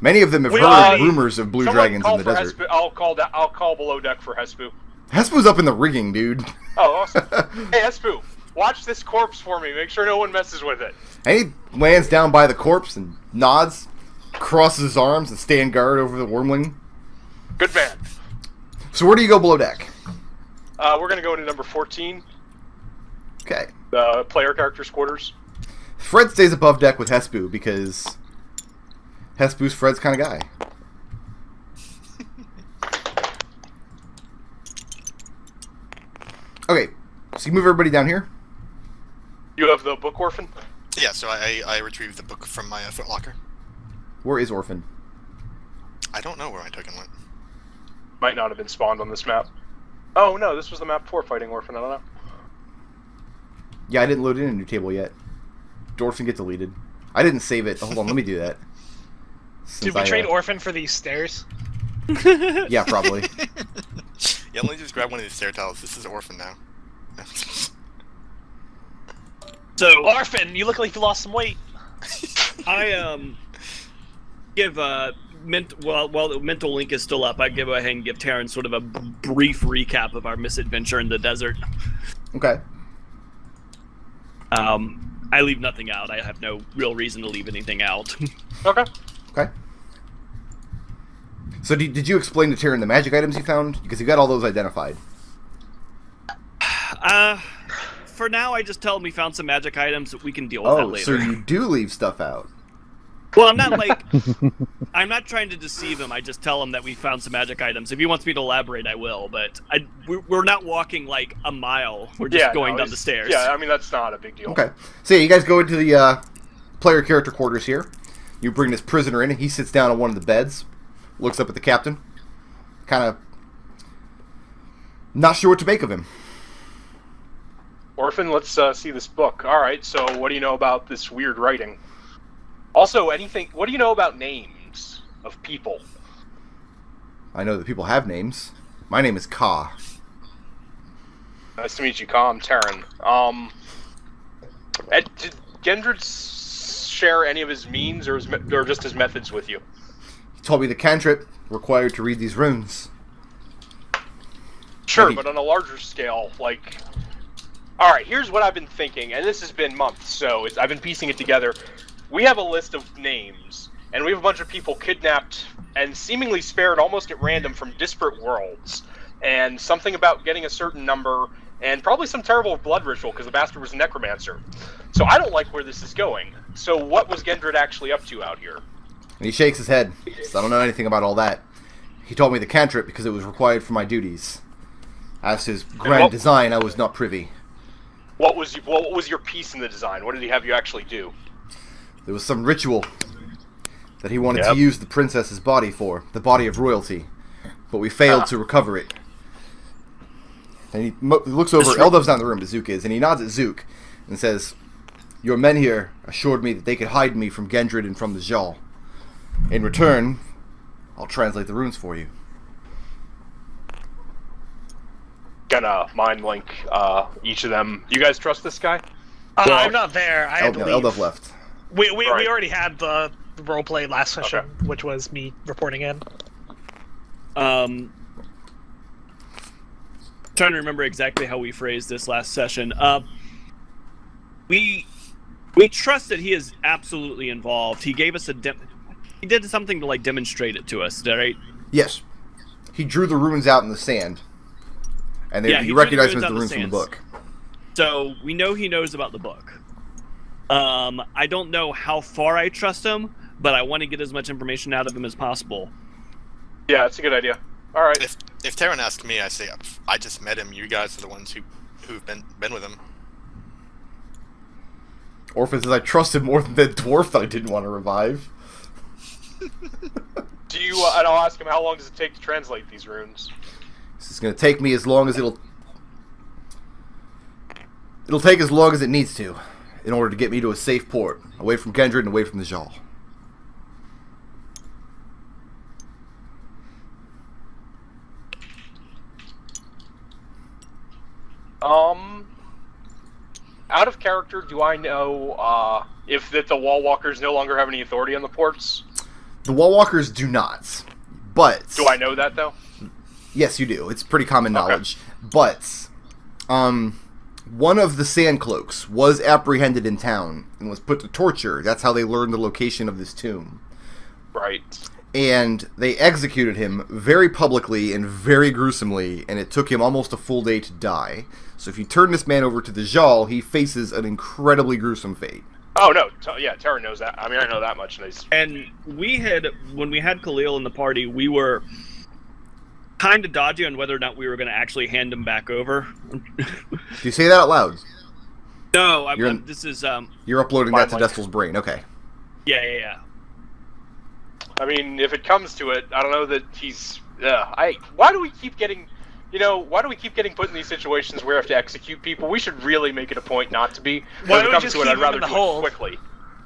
Many of them have heard rumors of blue dragons in the desert. I'll call below deck for Hespu. Hespu's up in the rigging, dude. Oh, awesome. Hey, Hespu, watch this corpse for me. Make sure no one messes with it. And he lands down by the corpse and nods, crosses his arms, and stand guard over the wormling. Good man. So where do you go below deck? We're going to go into number 14. Okay. The player character's quarters. Fred stays above deck with Hespu because Hespu's Fred's kind of guy. Okay, so you move everybody down here. You have the book, Orphan? Yeah, so I retrieved the book from my footlocker. Where is Orphan? I don't know where my token went. Might not have been spawned on this map. Oh no, this was the map before fighting Orphan, I don't know. Yeah, I didn't load in a new table yet. Orphan get deleted. I didn't save it. Hold on, let me do that. Did we trade Orphan for these stairs? Yeah, probably. Yeah, let me just grab one of these stair tiles. This is Orphan now. So, Orphan, you look like you lost some weight. I give while the mental link is still up, I go ahead and give Tarin sort of a brief recap of our misadventure in the desert. Okay. I leave nothing out. I have no real reason to leave anything out. Okay. Okay. So did you explain to Tarin the magic items you found? Because you got all those identified. For now, I just tell him we found some magic items that we can deal with that later. So you do leave stuff out. Well, I'm not like... I'm not trying to deceive him. I just tell him that we found some magic items. If he wants me to elaborate, I will. But we're not walking like a mile. We're just going down the stairs. Yeah, I mean, that's not a big deal. Okay. So yeah, you guys go into the player character quarters here. You bring this prisoner in, and he sits down on one of the beds. Looks up at the captain. Kind of not sure what to make of him. Orphan, let's see this book. Alright, so what do you know about this weird writing? Also, what do you know about names of people? I know that people have names. My name is Ka. Nice to meet you, Ka. I'm Tarin. Did Gendred share any of his means or just his methods with you? He told me the cantrip required to read these runes. Sure, but on a larger scale, like... Alright, here's what I've been thinking, and this has been months, so I've been piecing it together. We have a list of names, and we have a bunch of people kidnapped and seemingly spared almost at random from disparate worlds. And something about getting a certain number, and probably some terrible blood ritual, because the bastard was a necromancer. So I don't like where this is going. So what was Gendred actually up to out here? And he shakes his head. So I don't know anything about all that. He told me the cantrip because it was required for my duties. As to his grand design, I was not privy. What was your piece in the design? What did he have you actually do? There was some ritual that he wanted to use the princess's body for, the body of royalty, but we failed to recover it. And he looks over, Eldove's not in the room, but Zook is, and he nods at Zook and says, "Your men here assured me that they could hide me from Gendred and from the Jarl. In return, I'll translate the runes for you." Gonna mind link each of them. You guys trust this guy? I'm not there. I had to leave. Eldove left. We already had the roleplay last session, which was me reporting in. Trying to remember exactly how we phrased this last session. We trust that he is absolutely involved. He gave us he did something to like demonstrate it to us, right? Yes. He drew the runes out in the sand. And you recognize them as the runes from the book. So we know he knows about the book. I don't know how far I trust him, but I want to get as much information out of him as possible. Yeah, that's a good idea. All right. If Tarin asks me, I say I just met him. You guys are the ones who've been with him. Orphan says, "I trust him more than the dwarf that I didn't want to revive." And I'll ask him, how long does it take to translate these runes? This is going to take me as long as it'll take as long as it needs to, in order to get me to a safe port, away from Gendred and away from the Jarl. Out of character, do I know if that the Wall Walkers no longer have any authority on the ports? The Wallwalkers do not. But... Do I know that, though? Yes, you do. It's pretty common knowledge. But, one of the Sandcloaks was apprehended in town and was put to torture. That's how they learned the location of this tomb. Right. And they executed him very publicly and very gruesomely, and it took him almost a full day to die. So if you turn this man over to the Jal, he faces an incredibly gruesome fate. Oh, no. Yeah, Tarin knows that. I mean, I know that much. And we had, when we had Khalil in the party, we were kind of dodgy on whether or not we were going to actually hand him back over. Do you say that out loud? No, this is... You're uploading that to Destil's brain, okay. Yeah. I mean, if it comes to it, I don't know that he's... why do we keep getting... why do we keep getting put in these situations where we have to execute people? We should really make it a point not to be. Why When it don't we comes just to it, keep I'd him rather in the do hold? it quickly.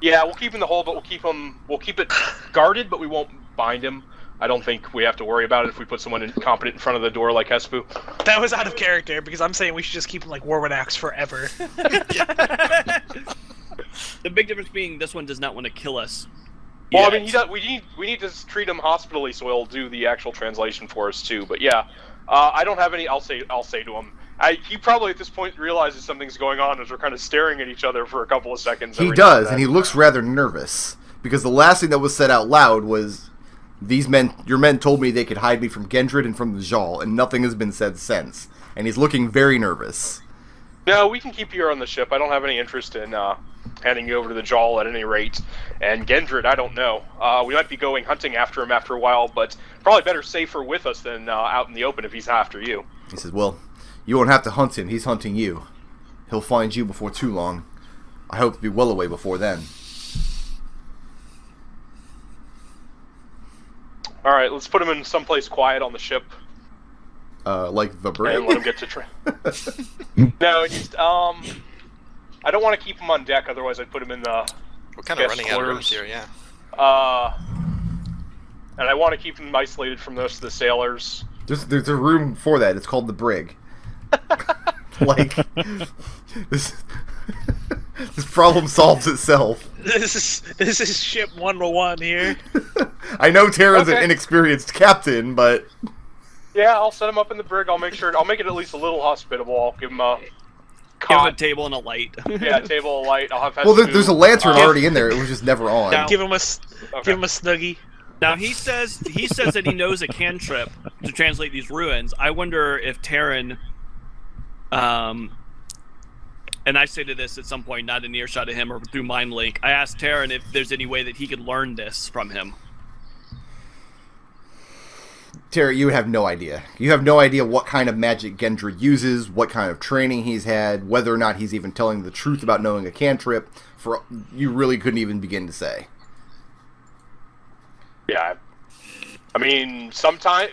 Yeah, we'll keep him in the hole, but we'll keep it guarded, but we won't bind him. I don't think we have to worry about it if we put someone incompetent in front of the door like Hespu. That was out of character, because I'm saying we should just keep him like Warwood Axe forever. The big difference being this one does not want to kill us. Well, yet. I mean, we need to treat him hospitally, so he'll do the actual translation for us too. But yeah, I don't have any. I'll say to him. He probably at this point realizes something's going on as we're kind of staring at each other for a couple of seconds. He does, and he looks rather nervous because the last thing that was said out loud was, your men told me they could hide me from Gendred and from the Jal, and nothing has been said since. And he's looking very nervous. No, we can keep you on the ship. I don't have any interest in handing you over to the Jal at any rate. And Gendred, I don't know. We might be going hunting after him after a while, but probably better safer with us than out in the open if he's after you. He says, well, you won't have to hunt him. He's hunting you. He'll find you before too long. I hope to be well away before then. All right, let's put him in someplace quiet on the ship. Like the brig? And let him get to No, just, I don't want to keep him on deck, otherwise I'd put him in the We're kind of guest running out of quarters. rooms here, yeah. And I want to keep him isolated from the rest of the sailors. There's a room for that. It's called the brig. Like, this problem solves itself. This is ship 101 here. I know Tarin's an Okay. inexperienced captain, but... Yeah, I'll set him up in the brig. I'll make it at least a little hospitable. I'll give him a Give him a cot. table and a light. Yeah, a table, a light. I'll have Well, Hespu, there's a lantern already in there. It was just never on. Now- Give him a snuggie. Now he says that he knows a cantrip to translate these ruins. I wonder if Tarin, and I say to this at some point, not in earshot of him or through mind link. I asked Tarin if there's any way that he could learn this from him. Terry, you have no idea. You have no idea what kind of magic Gendred uses, what kind of training he's had, whether or not he's even telling the truth about knowing a cantrip. You really couldn't even begin to say. Yeah. I mean, sometimes...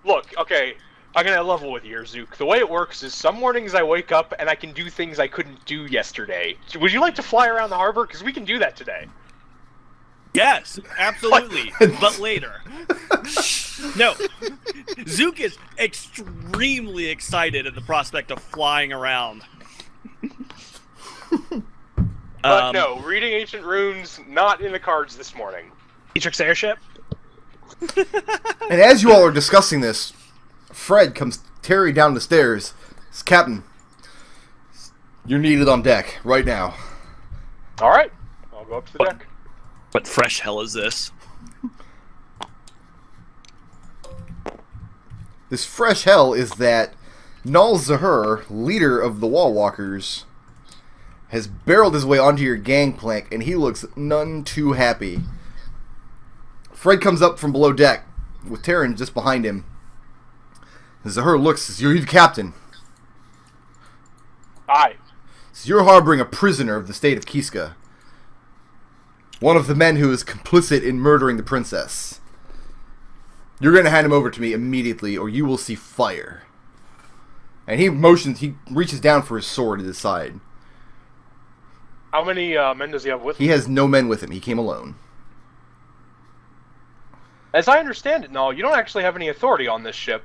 Look, okay, I'm going to level with you, Zook. The way it works is some mornings I wake up and I can do things I couldn't do yesterday. Would you like to fly around the harbor? Because we can do that today. Yes, absolutely, but later. No, Zook is extremely excited at the prospect of flying around. But no, reading ancient runes, not in the cards this morning. Dietrich's airship. And as you all are discussing this, Fred comes tearing down the stairs. Says, Captain, you're needed on deck right now. All right, I'll go up to the deck. What fresh hell is this? This fresh hell is that Nal Zahur, leader of the Wallwalkers, has barreled his way onto your gangplank, and he looks none too happy. Fred comes up from below deck, with Tarin just behind him. Zahur looks, says, you're the captain. Aye. Says, you're harboring a prisoner of the state of Kiska. One of the men who is complicit in murdering the princess. You're going to hand him over to me immediately, or you will see fire. And he reaches down for his sword at his side. How many men does he have with him? He has no men with him. He came alone. As I understand it, Null, you don't actually have any authority on this ship.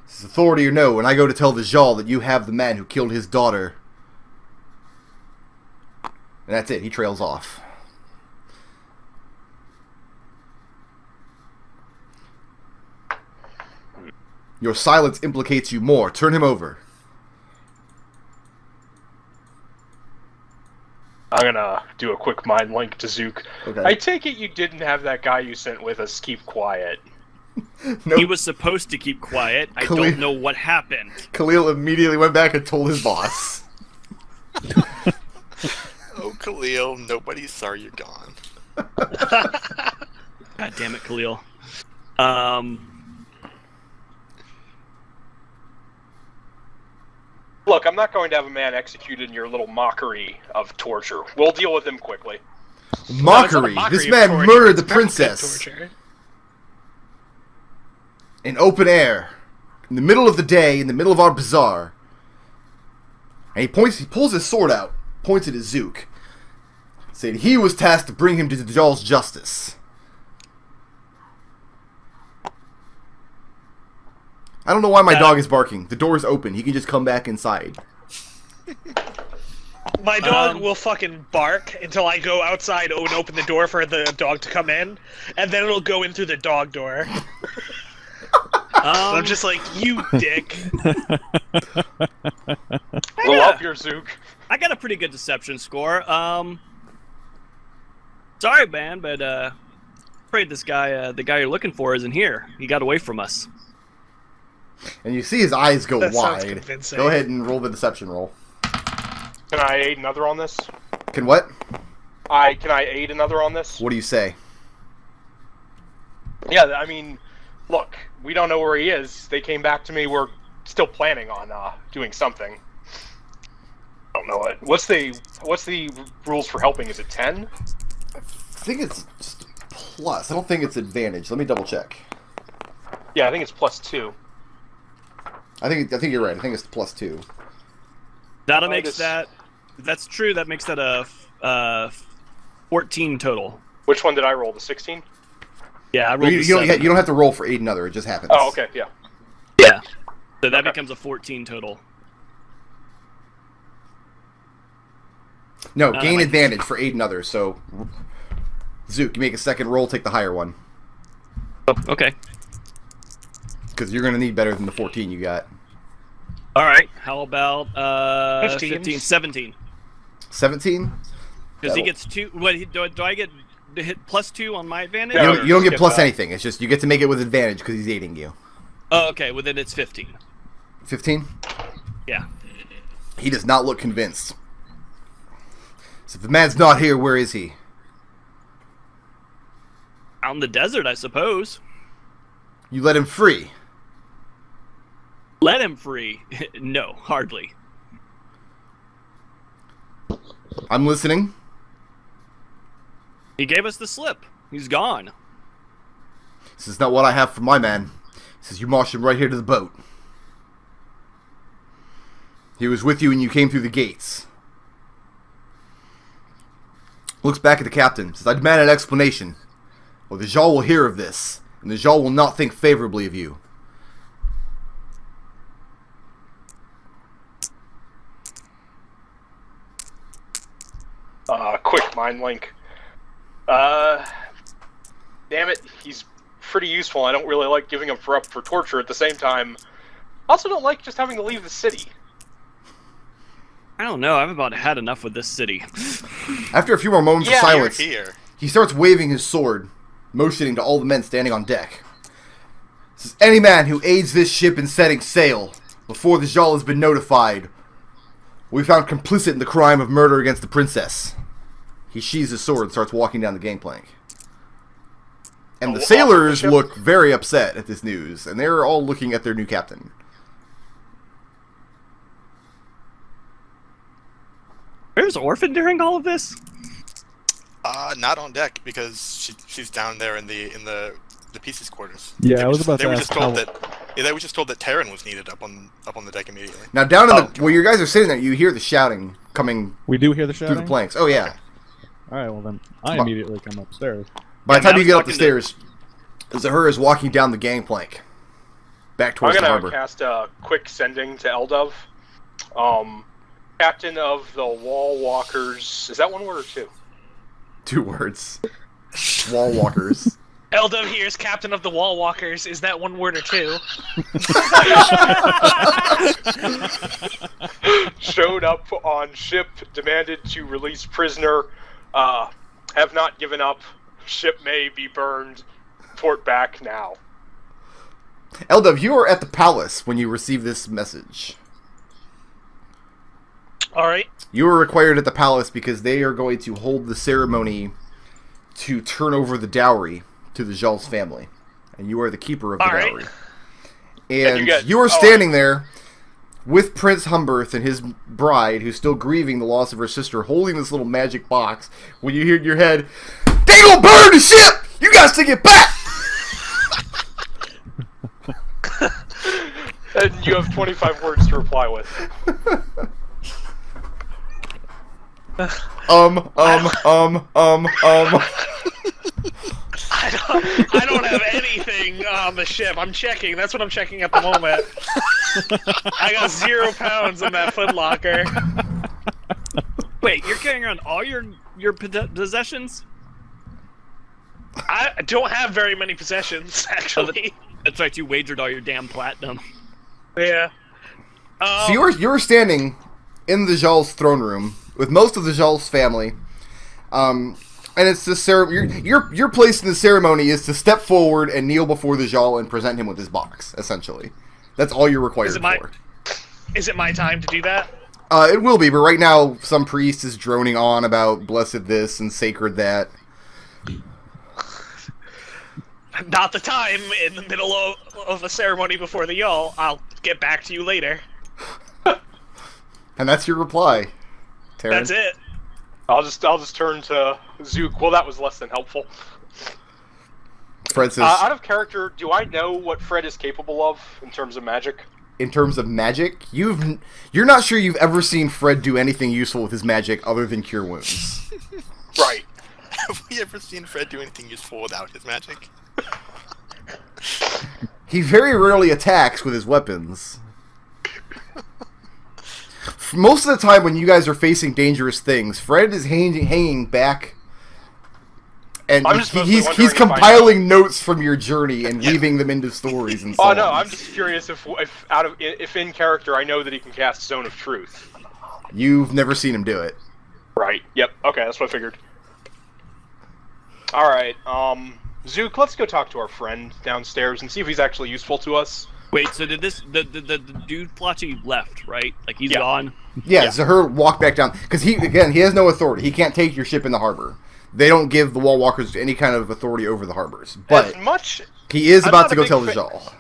This is authority or no, when I go to tell the Jal that you have the man who killed his daughter. And that's it. He trails off. Your silence implicates you more. Turn him over. I'm gonna do a quick mind link to Zook. Okay. I take it you didn't have that guy you sent with us keep quiet. Nope. He was supposed to keep quiet. I Khalil- don't know what happened. Khalil immediately went back and told his boss. Oh, Khalil, nobody's sorry you're gone. God damn it, Khalil. Look, I'm not going to have a man executed in your little mockery of torture. We'll deal with him quickly. Mockery. This man murdered the princess in open air, in the middle of the day, in the middle of our bazaar. And he pulls his sword out, points it at Zook, saying he was tasked to bring him to the Jaw's justice. I don't know why my dog is barking. The door is open. He can just come back inside. My dog will fucking bark until I go outside and open the door for the dog to come in, and then it'll go in through the dog door. I'm just like, you dick. Blow up your Zook. I got a pretty good deception score. Sorry, man, but afraid this guy, the guy you're looking for, isn't here. He got away from us. And you see his eyes go That sounds wide. convincing. Go ahead and roll the deception roll. Can I aid another on this? Can what? Can I aid another on this? What do you say? Yeah, I mean, look, we don't know where he is. They came back to me. We're still planning on doing something. I don't know it. What's the rules for helping? Is it 10? I think it's just plus. I don't think it's advantage. Let me double check. Yeah, I think it's +2. I think you're right. I think it's +2. That makes that. If that's true, that makes that a 14 total. Which one did I roll? The 16? Yeah, I rolled You a don't 7. you don't have to roll for aid another. It just happens. Oh, okay, yeah. Yeah. So that Okay. becomes a 14 total. No, gain like- advantage for aid another. So, Zook, you make a second roll, take the higher one. Oh, okay. Because you're going to need better than the 14 you got. All right. How about 15? 17? 17? Because he gets 2. What do I get to hit +2 on my advantage? No. You don't get skip plus that. anything. It's just you get to make it with advantage because he's aiding you. Oh, okay. Well, then it's 15. 15? Yeah. He does not look convinced. So if the man's not here, where is he? Out in the desert, I suppose. You let him free. Let him free. No, hardly. I'm listening. He gave us the slip. He's gone. This is not what I have for my man. He says you marched him right here to the boat. He was with you when you came through the gates. Looks back at the captain. Says, I demand an explanation. Or the Jarl will hear of this, and the Jarl will not think favorably of you. Quick mind link. Damn it, he's pretty useful. I don't really like giving him up for torture at the same time. I also don't like just having to leave the city. I don't know. I've about had enough with this city. After a few more moments of Yeah, silence, Here. he starts waving his sword, motioning to all the men standing on deck. Says, any man who aids this ship in setting sail before the Jarl has been notified will be found complicit in the crime of murder against the princess. He sheathes his sword and starts walking down the gangplank. And the sailors look very upset at this news, and they're all looking at their new captain. Where's Orphan during all of this? Not on deck because she's down there in the pieces quarters. Yeah, They I were was just- about they to were ask just told how- that. Yeah, they were just told that Tarin was needed up on the deck immediately. Now, down in Oh, the where you guys are sitting there, you hear the shouting coming We do hear the through shouting? the planks. Oh yeah. All right, well then, I Come on. immediately come upstairs. By the Yeah, time I you was get up the talking stairs, Zahura is walking down the gangplank, back I'm towards the gonna harbor. cast a quick sending to Eldove. Captain of the Wall Walkers. Is that one word or two? 2 words. Wall walkers. Eldove here is captain of the Wall Walkers. Is that one word or two? Showed up on ship, demanded to release prisoner. Have not given up. Ship may be burned. Port back now. Eldove, you were at the palace when you received this message. Alright. You were required at the palace because they are going to hold the ceremony to turn over the dowry to the Jal's family. And you are the keeper of the dowry. And you are standing there with Prince Humberth and his bride, who's still grieving the loss of her sister, holding this little magic box, when you hear in your head, "They gonna burn the ship! You guys take it back!" And you have 25 words to reply with. I don't have anything on the ship. I'm checking. That's what I'm checking at the moment. I got 0 pounds in that footlocker. Wait, you're carrying around all your possessions? I don't have very many possessions, actually. That's right, you wagered all your damn platinum. Yeah. So you're standing in the Jal's throne room with most of the Jal's family, and it's the your place in the ceremony is to step forward and kneel before the Jal and present him with his box. Essentially, that's all you're required for. Is it my time to do that? It will be, but right now some priest is droning on about blessed this and sacred that. Not the time in the middle of a ceremony before the Jarl. I'll get back to you later. And that's your reply, Tarin. That's it. I'll just turn to Zook. Well, that was less than helpful. Fred says, out of character, do I know what Fred is capable of in terms of magic? In terms of magic, you're not sure you've ever seen Fred do anything useful with his magic other than cure wounds. Right. Have we ever seen Fred do anything useful without his magic? He very rarely attacks with his weapons. Most of the time when you guys are facing dangerous things, Fred is hanging back, and he's compiling notes from your journey and weaving them into stories and so on. Oh no, I'm just curious if in character I know that he can cast Zone of Truth. You've never seen him do it. Right. Yep. Okay, that's what I figured. All right. Zook, let's go talk to our friend downstairs and see if he's actually useful to us. Wait, so did the dude Plotchy left, right? Like he's gone? Yeah, Zahir walked back down because he has no authority. He can't take your ship in the harbor. They don't give the Wall Walkers any kind of authority over the harbors. But he is about to go tell the Jal.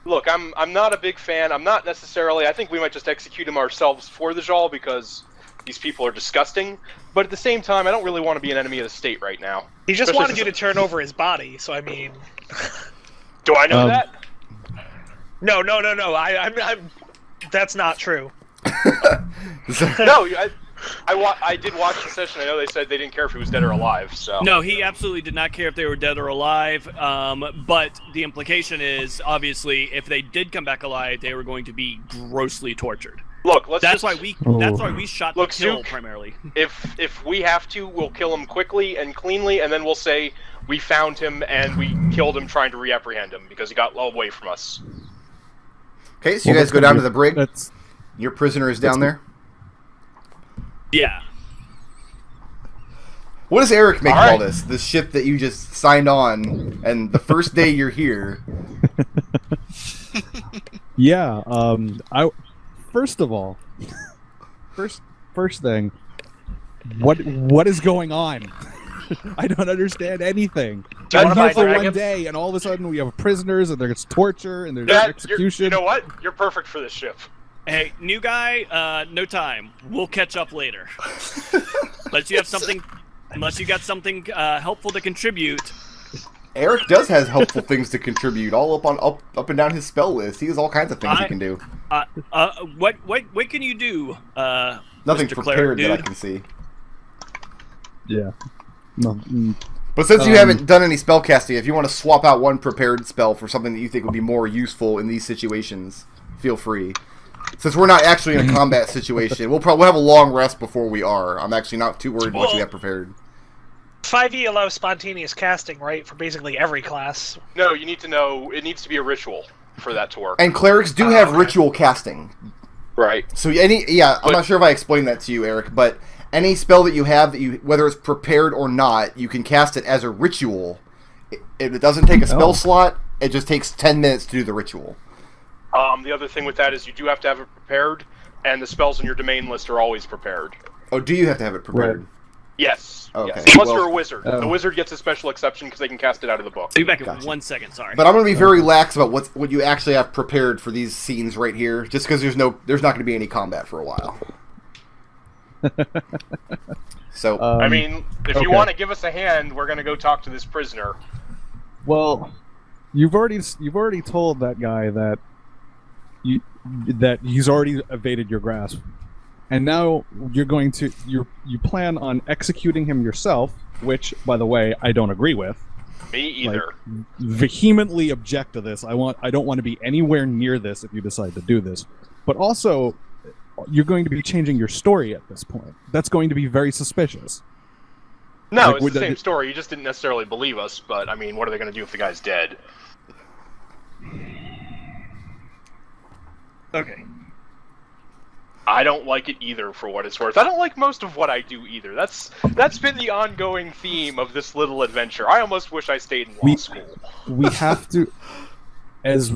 Look, I'm not a big fan. I'm not necessarily. I think we might just execute him ourselves for the Jal because these people are disgusting. But at the same time, I don't really want to be an enemy of the state right now. He just wanted you to turn over his body. So I mean, do I know that? No. I'm. That's not true. No, I did watch the session. I know they said they didn't care if he was dead or alive. So no, he absolutely did not care if they were dead or alive. But the implication is obviously if they did come back alive, they were going to be grossly tortured. Look, that's why we shot to kill primarily. If we have to, we'll kill him quickly and cleanly, and then we'll say we found him and we killed him trying to reapprehend him because he got away from us. Okay, so you guys go down to the brig. Your prisoner is down there? Yeah. What does Arik make of all this? This ship that you just signed on, and the first day you're here. Yeah, first of all, first thing, what is going on? I don't understand anything. I'm here for one day, and all of a sudden we have prisoners, and there's torture, and there's execution. You know what? You're perfect for this ship. Hey, new guy, no time. We'll catch up later. Unless you got something helpful to contribute. Arik does have helpful things to contribute, all up and down his spell list. He has all kinds of things he can do. What can you do? Nothing Mr. prepared Cleric, that I can see. Yeah. No. But since you haven't done any spell casting, if you want to swap out one prepared spell for something that you think would be more useful in these situations, feel free. Since we're not actually in a combat situation, we'll have a long rest before we are. I'm actually not too worried what you have prepared. 5e allows spontaneous casting, right, for basically every class. No, you need to know it needs to be a ritual for that to work. And clerics do have okay. ritual casting. Right. So I'm not sure if I explained that to you, Arik, but any spell that you have, whether it's prepared or not, you can cast it as a ritual. It doesn't take a spell slot. It just takes 10 minutes to do the ritual. The other thing with that is you do have to have it prepared, and the spells in your domain list are always prepared. Oh, do you have to have it prepared? Right. Yes. Okay. Yes. Unless Well- you're a wizard. The wizard gets a special exception because they can cast it out of the book. I'll be back in Gotcha. 1 second. Sorry. But I'm going to be very lax about what you actually have prepared for these scenes right here, just because there's not going to be any combat for a while. So, I mean, if you okay. want to give us a hand, we're going to go talk to this prisoner. Well, you've already told that guy that he's already evaded your grasp, and now you plan on executing him yourself, which, by the way, I don't agree with. Me either. Vehemently object to this. I don't want to be anywhere near this if you decide to do this. But also, you're going to be changing your story at this point. That's going to be very suspicious. No, Like, it's the same story. You just didn't necessarily believe us, but, I mean, what are they going to do if the guy's dead? Okay. I don't like it either, for what it's worth. I don't like most of what I do either. That's been the ongoing theme of this little adventure. I almost wish I stayed in law school. We have to, as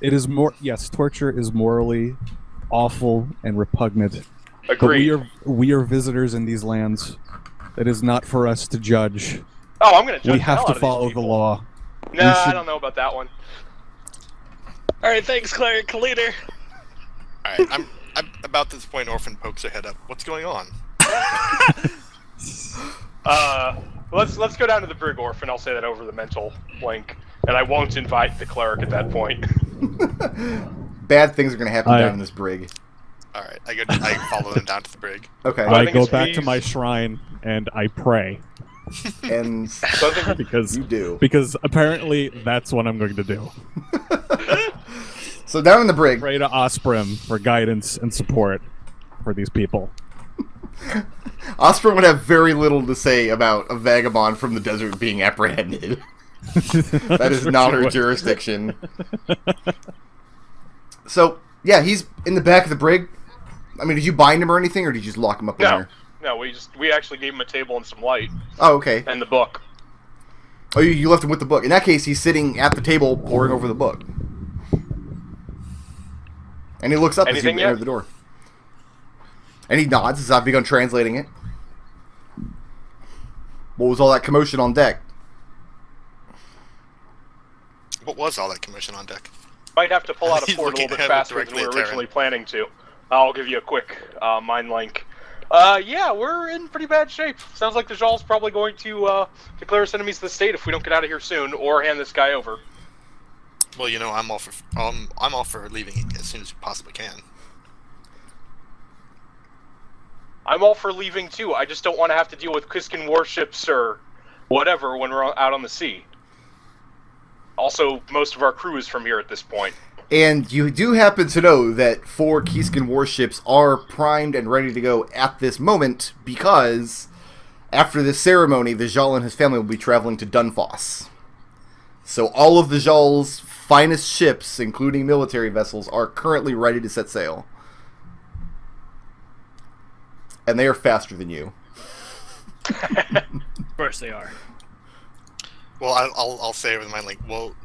it is more. Yes, torture is morally awful and repugnant. Agreed. But we are visitors in these lands. It is not for us to judge. Oh, I'm going to judge We the have hell to out of follow these the people. law. Nah, should- I don't know about that one. Alright, thanks, Cleric. Leader. Alright, I'm about this point. Orphan pokes her head up. What's going on? Let's go down to the brig, Orphan. I'll say that over the mental link, and I won't invite the cleric at that point. bad things are going to happen I- down in this brig. Alright, I follow them down to the brig. Okay. I I think go it's back please. to my shrine and I pray And So I think because you do. because apparently that's what I'm going to do. So down in the brig, Pray to Osprey for guidance and support for these people. Osprey would have very little to say about a vagabond from the desert being apprehended. That is not her jurisdiction. So, yeah, he's in the back of the brig. I mean, did you bind him or anything, or did you just lock him up in no, there? no, we actually gave him a table and some light Oh, okay. and the book. Oh, you left him with the book. In that case, he's sitting at the table poring over the book. And he looks up Anything as you enter yet? the door. And he nods as I've begun translating it. What was all that commotion on deck? What was all that commotion on deck? Might have to pull out a He's port a little looking bit at it faster than directly we were at Tarin. originally planning to. I'll give you a quick mind link. Yeah, we're in pretty bad shape. Sounds like the Jarl's probably going to declare us enemies of the state if we don't get out of here soon, or hand this guy over. Well, you know, I'm all for leaving as soon as you possibly can. I'm all for leaving too. I just don't want to have to deal with Kiskin warships or whatever when we're out on the sea. Also, most of our crew is from here at this point. And you do happen to know that 4 Keyskin warships are primed and ready to go at this moment because after this ceremony, the Jarl and his family will be traveling to Dunfoss. So all of the Jarl's finest ships, including military vessels, are currently ready to set sail. And they are faster than you. Of course they are. Well, I'll say with my link. Well,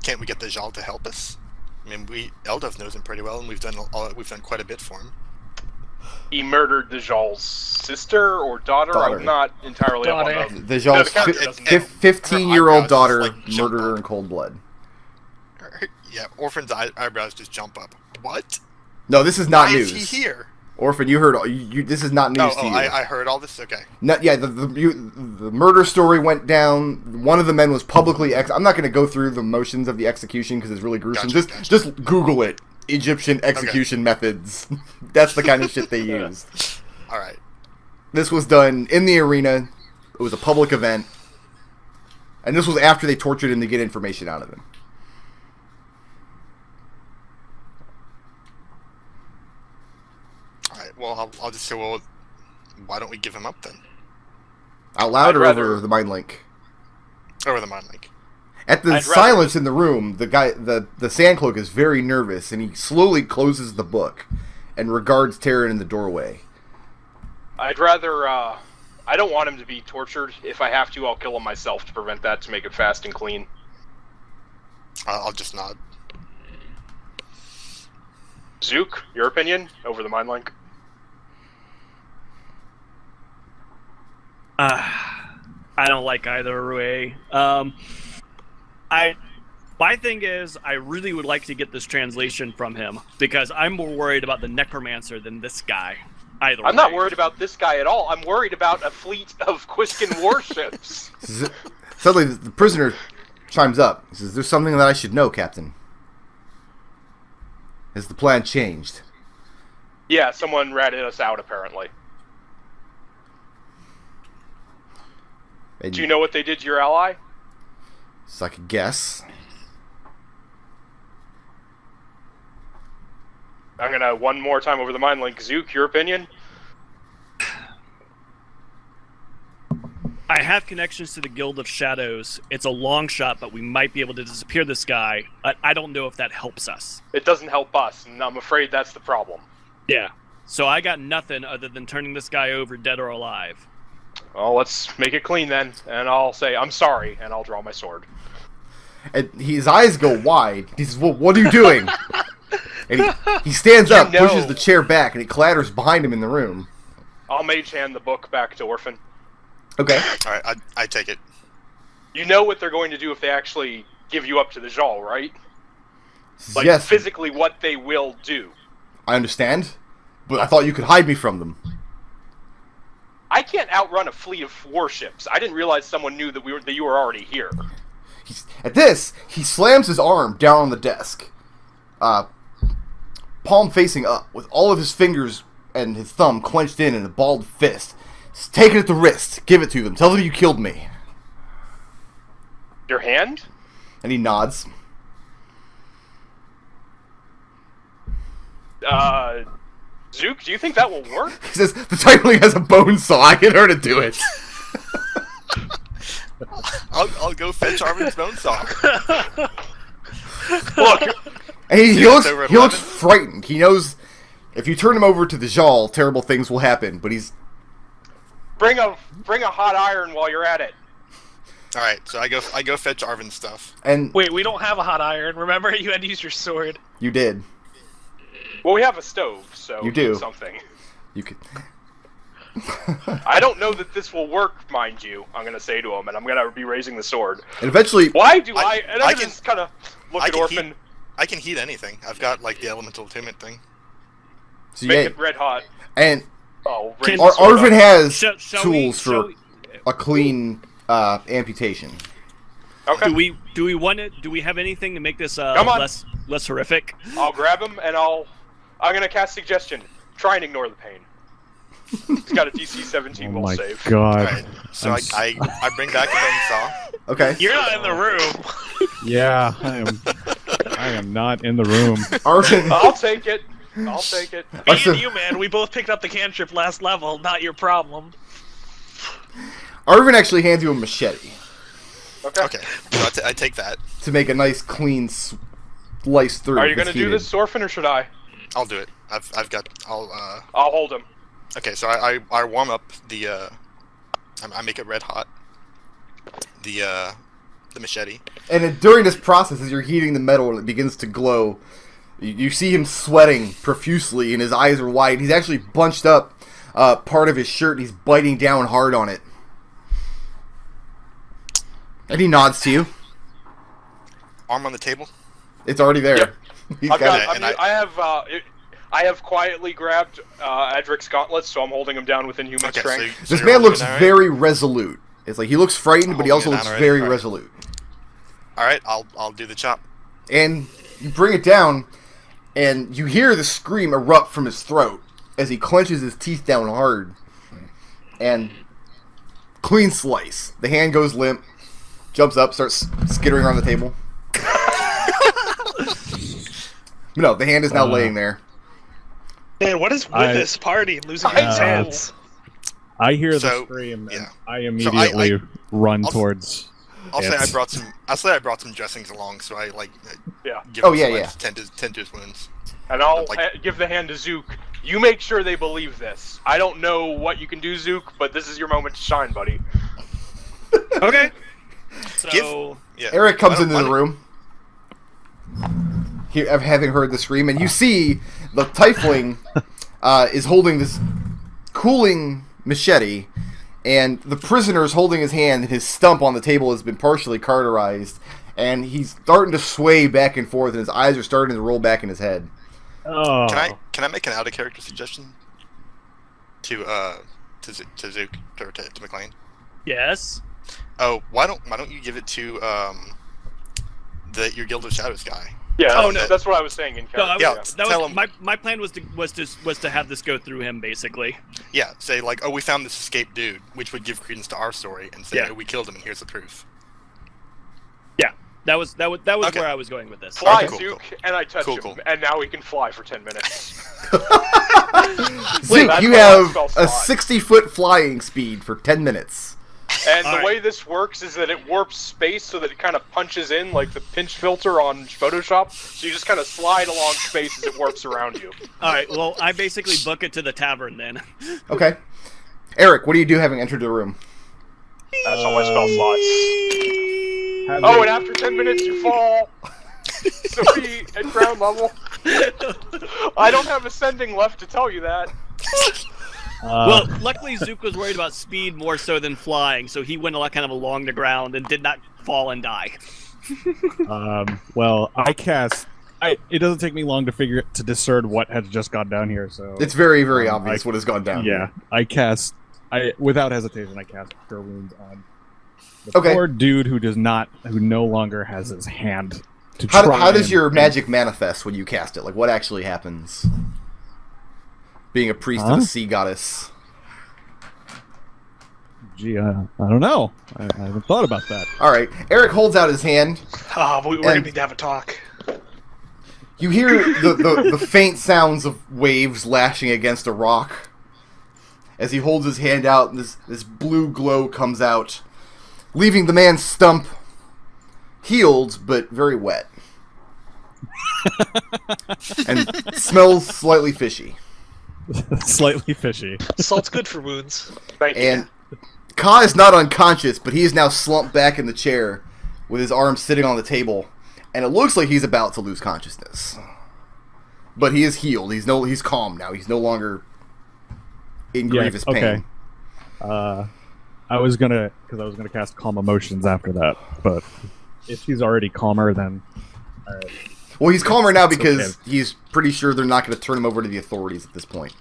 can't we get the Jarl to help us? I mean, Eldove knows him pretty well, and we've done quite a bit for him. He murdered the Jarl's sister or daughter? Daughter. I'm not entirely up Daughter. on them. The Jarl's character doesn't know. 15-year-old eyebrows daughter just, like, jump murdered her up. in cold blood. Yeah, Orphan's eyebrows just jump up. What? No, this is not Why news. is he here? Orphan, you heard this is not news Oh, to you. I heard all this. Okay. No, yeah, the murder story went down. One of the men was publicly I'm not going to go through the motions of the execution because it's really gruesome. Gotcha. Just Google it. Egyptian execution methods. That's the kind of shit they used. All right. This was done in the arena. It was a public event. And this was after they tortured him to get information out of him. All right. Well, I'll just say, well, why don't we give him up then? Out loud I'd or rather- over the mind link? Over the mind link. At the I'd silence in the room, the Sandcloak is very nervous, and he slowly closes the book and regards Tarin in the doorway. I'd rather, I don't want him to be tortured. If I have to, I'll kill him myself to prevent that, to make it fast and clean. I'll just nod. Zook, your opinion? Over the mind link? I don't like either Rue. My thing is, I really would like to get this translation from him because I'm more worried about the necromancer than this guy. Either I'm way. not worried about this guy at all. I'm worried about a fleet of Quiskin warships. Suddenly, the prisoner chimes up. He says, "There's something that I should know, Captain. Has the plan changed?" Yeah, someone ratted us out, apparently. And Do you know what they did to your ally? So I could guess. I'm gonna, one more time over the mind link. Zook, your opinion? I have connections to the Guild of Shadows. It's a long shot, but we might be able to disappear this guy. I don't know if that helps us. It doesn't help us, and I'm afraid that's the problem. Yeah. So I got nothing other than turning this guy over, dead or alive. Well, let's make it clean then, and I'll say, I'm sorry, and I'll draw my sword. And his eyes go wide. He says, "Well, what are you doing?" And he stands up, You know. pushes the chair back, and it clatters behind him in the room. I'll mage hand the book back to Orphan. Okay. Alright, I take it. You know what they're going to do if they actually give you up to the Jal, right? Like, Yes, physically what they will do. I understand. But I thought you could hide me from them. I can't outrun a fleet of warships. I didn't realize someone knew that you were already here. At this, he slams his arm down on the desk. Palm facing up, with all of his fingers and his thumb clenched in a balled fist. Just take it at the wrist. Give it to them. Tell them you killed me. Your hand? And he nods. Zook, do you think that will work? He says, "The Tiefling has a bone saw. I get her to do it." I'll go fetch Arvin's bone saw. Look, And he Yeah, looks they were at he looks 11. frightened. He knows if you turn him over to the Jal, terrible things will happen. But he's bring a hot iron while you're at it. Alright, so I go fetch Arvin's stuff. and Wait, we don't have a hot iron. Remember, you had to use your sword. you did. Well, we have a stove, so You do. something. You could. I don't know that this will work, mind you. I'm gonna say to him, and I'm gonna be raising the sword. And eventually, Why do I- And I I'm can- just kind of look I at can Orphan, I can heat anything. I've got like the elemental attunement thing. so make yeah, it red hot. and Oh, Can- raise the sword Arvin up. has Shall tools for we, a clean amputation. Okay, do we want it? Do we have anything to make this Come on. less horrific? I'll grab him, and I'm gonna cast suggestion. Try and ignore the pain. He's got a DC 17 Oh will my save. god. Alright, so I'm I bring back the bone saw. Okay. You're not in the room. Yeah, I am not in the room. Arvin, I'll take it. I'll take it. Me Arson- and you, man, we both picked up the cantrip last level. Not your problem. Arvin actually hands you a machete Okay. Okay, so I take that. to make a nice clean slice through. Are you that's gonna do heated. this, Orphan, or should I? I'll do it. I've got. I'll hold him. Okay, so I warm up the. I make it red hot. The machete. And then during this process, as you're heating the metal and it begins to glow, you see him sweating profusely, and his eyes are wide. He's actually bunched up part of his shirt, and he's biting down hard on it. And he nods to you. Arm on the table. It's already there. Yep. He's I've got got. it. and I have quietly grabbed Adric's gauntlets, so I'm holding him down within human Okay, strength. so This you're man holding looks it down, right? very resolute. It's like he looks frightened, but he also Holding it looks down already? very Alright. resolute. All right, I'll do the chop. And you bring it down, and you hear the scream erupt from his throat as he clenches his teeth down hard. And clean slice. The hand goes limp, jumps up, starts skittering around the table. No, the hand is now laying there. Man, what is with I- this party and losing I his know. hands? I hear the So, scream, and yeah. I immediately run I'll- towards. I'll say it. I brought some dressings along, so I Yeah. give Oh, him yeah, some, yeah. tend to his wounds. And I'll Like- give the hand to Zook. You make sure they believe this. I don't know what you can do, Zook, but this is your moment to shine, buddy. Okay. So Yeah. Arik comes Why into don't- the room, having heard the scream, and you see the Tiefling is holding this cooling machete, and the prisoner is holding his hand, and his stump on the table has been partially cauterized, and he's starting to sway back and forth, and his eyes are starting to roll back in his head. Oh. Can I make an out of character suggestion to Zook or to McClain? yes. Oh, why don't you give it to your Guild of Shadows guy? Yeah, Oh, that's, no. that's what I was saying in No, character. that tell was him- my plan was to have this go through him basically. Yeah, say like, oh, we found this escaped dude, which would give credence to our story, and say, Yeah. oh, we killed him, and here's the proof. Yeah, that was Okay. where I was going with this. Fly, Okay, cool, Zook, cool. and I touch Cool, him, cool. and now he can fly for 10 minutes. Zook, that's you why I have spell a fly. 60-foot flying speed for 10 minutes. And the Alright. way this works is that it warps space so that it kind of punches in like the pinch filter on Photoshop. So you just kind of slide along space as it warps around you. All right, well, I basically book it to the tavern then. Okay. Arik, what do you do having entered the room? That's how my spell slots. Oh, and after 10 minutes you fall. So be at ground level. I don't have ascending left to tell you that. Well, luckily Zook was worried about speed more so than flying, so he went kind of along the ground and did not fall and die. Well, I cast. It doesn't take me long to discern what has just gone down here. So It's very, very obvious what has gone down. yeah, I cast. Without hesitation, I cast Cure Wounds on the Okay. poor dude who no longer has his hand. To How try does and- your magic manifest when you cast it? Like, what actually happens? Being a priest of Huh? the sea goddess. Gee, I don't know. I haven't thought about that. All right, Arik holds out his hand. We're gonna need to have a talk. You hear the faint sounds of waves lashing against a rock. As he holds his hand out, and this blue glow comes out, leaving the man's stump healed but very wet. And smells slightly fishy. Slightly fishy. Salt's good for wounds. Thank you. And Ka is not unconscious, but he is now slumped back in the chair with his arms sitting on the table, and it looks like he's about to lose consciousness. But he is healed. He's calm now. He's no longer in grievous pain. Okay. I was gonna cast Calm Emotions after that, but if he's already calmer, then Well, he's calmer now It's because okay. he's pretty sure they're not going to turn him over to the authorities at this point.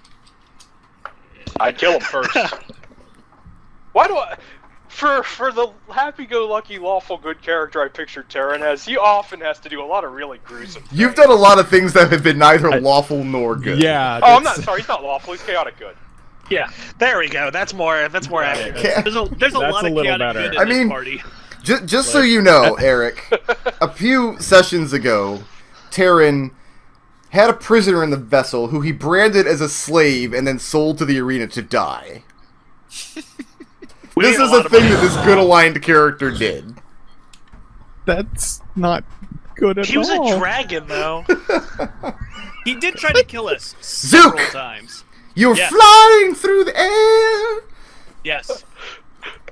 I'd kill him first. Why do I... For the happy-go-lucky, lawful good character I pictured Tarin as, he often has to do a lot of really gruesome things. You've done a lot of things that have been neither lawful nor good. yeah. Oh, I'm not that's- sorry, he's not lawful, he's chaotic good. Yeah, There we go. That's more accurate. Okay. there's a That's lot a of little chaotic better. good in I this mean- party. Just so you know, Arik, a few sessions ago, Tarin had a prisoner in the vessel who he branded as a slave and then sold to the arena to die. We This need is lot a of thing money. that this good aligned character did. That's not good at He was all. a dragon, though. He did try to kill us Zook! several times. You're Yes. flying through the air! Yes.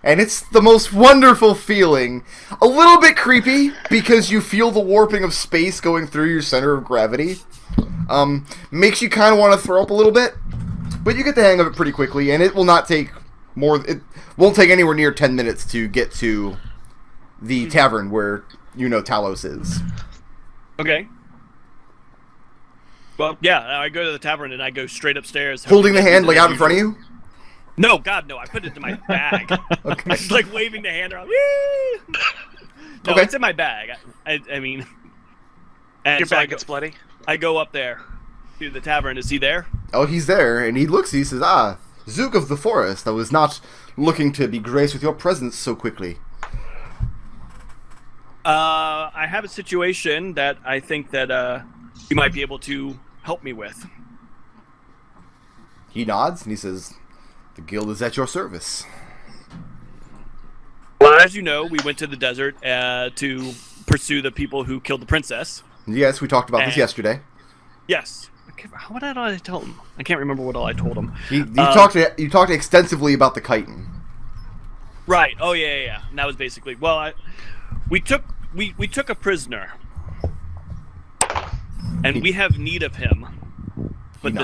And it's the most wonderful feeling. A little bit creepy, because you feel the warping of space going through your center of gravity. Makes you kind of want to throw up a little bit. But you get the hang of it pretty quickly, and it will not take it won't take anywhere near 10 minutes to get to the tavern where Talos is. Okay. Well, yeah, I go to the tavern and I go straight upstairs. Holding the hand, like, out in front of you? No, God, no. I put it in my bag. Okay. It's like waving the hand around. Whee! No, Okay. it's in my bag. I mean... And Your so bag gets bloody. I go up there to the tavern. Is he there? Oh, he's there, and he says, Zook of the forest, I was not looking to be graced with your presence so quickly. I have a situation that I think that you might be able to help me with. He nods, and he says, The guild is at your service. Well, as you know, we went to the desert to pursue the people who killed the princess. Yes, we talked about this yesterday. Yes. What did I tell him? I can't remember what all I told him. You talked extensively about the chitin. Right. Oh yeah. And that was basically we took a prisoner, and we have need of him. But